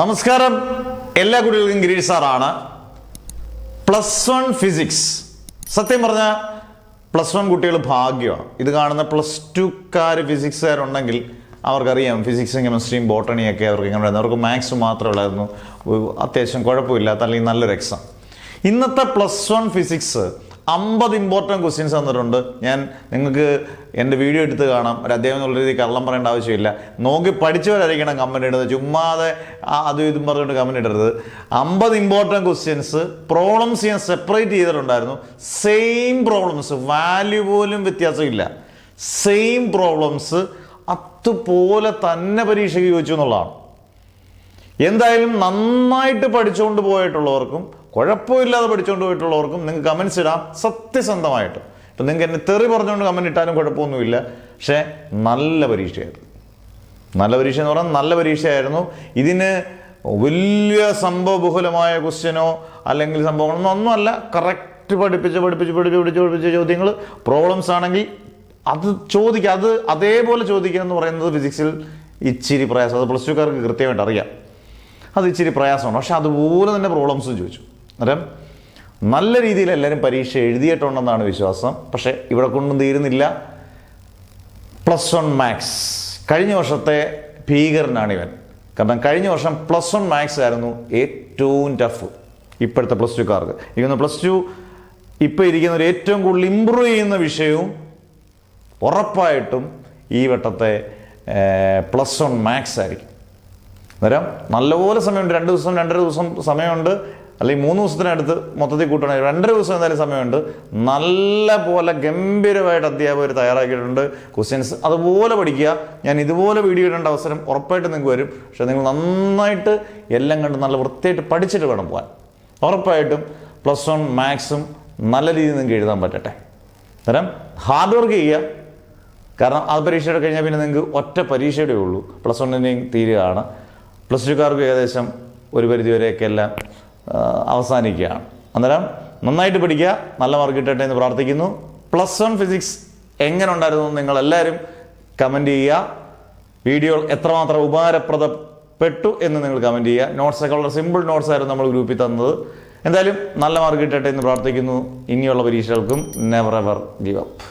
നമസ്കാരം, എല്ലാ കുട്ടികൾക്കും ഗിരീഷ് സാറാണ്. +1 ഫിസിക്സ്. സത്യം പറഞ്ഞാൽ +1 കുട്ടികൾ ഭാഗ്യമാണ്. ഇത് കാണുന്ന +2 ഫിസിക്സുകാരുണ്ടെങ്കിൽ അവർക്കറിയാം ഫിസിക്സും കെമിസ്ട്രിയും ബോട്ടണിയൊക്കെ അവർക്ക് ഇങ്ങനെ ഉണ്ടായിരുന്നു. അവർക്ക് മാത്സ് മാത്രമേ ഉള്ളായിരുന്നു, അത്യാവശ്യം കുഴപ്പമില്ലാത്ത അല്ലെങ്കിൽ നല്ലൊരു എക്സാം. ഇന്നത്തെ +1 ഫിസിക്സ് 50 ഇമ്പോർട്ടൻറ്റ് ക്വസ്റ്റ്യൻസ് തന്നിട്ടുണ്ട്. ഞാൻ നിങ്ങൾക്ക് എൻ്റെ വീഡിയോ എടുത്ത് കാണാം. ഒരു അധ്യാപനം എന്നുള്ള രീതിയിൽ കള്ളം പറയേണ്ട ആവശ്യമില്ല. നോക്കി പഠിച്ചവരായിരിക്കണം കമൻറ്റ് ഇടുന്നത്, ചുമ്മാതെ അതും ഇതും പറഞ്ഞുകൊണ്ട് കമൻറ്റ് ഇടരുത്. 50 ഇമ്പോർട്ടൻറ്റ് ക്വസ്റ്റ്യൻസ് പ്രോബ്ലംസ് ഞാൻ സെപ്പറേറ്റ് ചെയ്തിട്ടുണ്ടായിരുന്നു. സെയിം പ്രോബ്ലംസ്, വാല്യൂ പോലും വ്യത്യാസമില്ല. സെയിം പ്രോബ്ലംസ് അതുപോലെ തന്നെ പരീക്ഷയ്ക്ക് ചോദിച്ചു എന്നുള്ളതാണ്. എന്തായാലും നന്നായിട്ട് പഠിച്ചുകൊണ്ട് പോയിട്ടുള്ളവർക്കും കുഴപ്പമില്ലാതെ പഠിച്ചുകൊണ്ട് പോയിട്ടുള്ളവർക്കും നിങ്ങൾക്ക് കമൻസ് ഇടാം സത്യസന്ധമായിട്ട്. ഇപ്പം നിങ്ങൾക്ക് എന്നെ തെറി പറഞ്ഞുകൊണ്ട് കമൻറ്റ് ഇട്ടാലും കുഴപ്പമൊന്നുമില്ല. പക്ഷേ നല്ല പരീക്ഷയായിരുന്നു. നല്ല പരീക്ഷ എന്ന് പറഞ്ഞാൽ നല്ല പരീക്ഷയായിരുന്നു. ഇതിന് വലിയ സംഭവബഹുലമായ ക്വസ്റ്റ്യനോ അല്ലെങ്കിൽ സംഭവങ്ങളൊന്നുമല്ല. കറക്റ്റ് പഠിപ്പിച്ച ചോദ്യങ്ങൾ, പ്രോബ്ലംസ് ആണെങ്കിൽ അത് ചോദിക്കുക, അത് അതേപോലെ ചോദിക്കുക എന്ന് പറയുന്നത് ഫിസിക്സിൽ ഇച്ചിരി പ്രയാസം. അത് +2 കൃത്യമായിട്ട് അറിയാം. അത് ഇച്ചിരി പ്രയാസമാണ്. പക്ഷെ അതുപോലെ തന്നെ പ്രോബ്ലംസും ചോദിച്ചു. അന്നേരം നല്ല രീതിയിൽ എല്ലാവരും പരീക്ഷ എഴുതിയിട്ടുണ്ടെന്നാണ് വിശ്വാസം. പക്ഷേ ഇവിടെ കൊണ്ടും തീരുന്നില്ല. +1 മാത്സ് കഴിഞ്ഞ വർഷത്തെ ഭീകരനാണ് ഇവൻ. കാരണം കഴിഞ്ഞ വർഷം +1 മാത്സ് ആയിരുന്നു ഏറ്റവും ടഫ് ഇപ്പോഴത്തെ +2. ഇരിക്കുന്ന +2 ഇപ്പോൾ ഇരിക്കുന്ന ഏറ്റവും കൂടുതൽ ഇമ്പ്രൂവ് ചെയ്യുന്ന വിഷയവും ഉറപ്പായിട്ടും ഈ വട്ടത്തെ +1 മാത്സ് ആയിരിക്കും. അന്നേരം നല്ലപോലെ സമയമുണ്ട്. 2 ദിവസം 2.5 ദിവസം സമയമുണ്ട്, അല്ലെങ്കിൽ 3 ദിവസത്തിനടുത്ത് മൊത്തത്തിൽ കൂട്ടണമെങ്കിൽ 2.5 ദിവസം എന്തായാലും സമയമുണ്ട്. നല്ല പോലെ ഗംഭീരമായിട്ട് അധ്യാപകർ തയ്യാറാക്കിയിട്ടുണ്ട് ക്വസ്റ്റ്യൻസ്. അതുപോലെ പഠിക്കുക. ഞാൻ ഇതുപോലെ വീഡിയോ ഇടേണ്ട അവസരം ഉറപ്പായിട്ട് നിങ്ങൾക്ക് വരും. പക്ഷെ നിങ്ങൾ നന്നായിട്ട് എല്ലാം കണ്ട് നല്ല വൃത്തിയായിട്ട് പഠിച്ചിട്ട് വേണം പോകാൻ. ഉറപ്പായിട്ടും +1 മാത്സും നല്ല രീതിയിൽ നിങ്ങൾക്ക് എഴുതാൻ പറ്റട്ടെ. അന്നേരം ഹാർഡ് വർക്ക് ചെയ്യുക. കാരണം ആ പരീക്ഷയുടെ കഴിഞ്ഞാൽ പിന്നെ നിങ്ങൾക്ക് ഒറ്റ പരീക്ഷയുടെ ഉള്ളൂ. +1 തീരുകയാണ്. +2 ഏകദേശം ഒരു പരിധിവരെയൊക്കെ എല്ലാം അവസാനിക്കുകയാണ്. അന്നേരം നന്നായിട്ട് പഠിക്കുക, നല്ല മാർക്ക് കിട്ടട്ടെ എന്ന് പ്രാർത്ഥിക്കുന്നു. +1 ഫിസിക്സ് എങ്ങനെ ഉണ്ടായിരുന്നു നിങ്ങളെല്ലാവരും കമൻറ്റ് ചെയ്യുക. വീഡിയോ എത്രമാത്രം ഉപകാരപ്രദപ്പെട്ടു എന്ന് നിങ്ങൾ കമൻറ്റ് ചെയ്യുക. നോട്ട്സൊക്കെ വളരെ സിമ്പിൾ നോട്ട്സ് ആയിരുന്നു നമ്മൾ ഗ്രൂപ്പിൽ തന്നത്. എന്തായാലും നല്ല മാർക്ക് കിട്ടട്ടെ എന്ന് പ്രാർത്ഥിക്കുന്നു. ഇനിയുള്ള പരീക്ഷകൾക്കും നെവർ എവർ ഗിവ് അപ്പ്.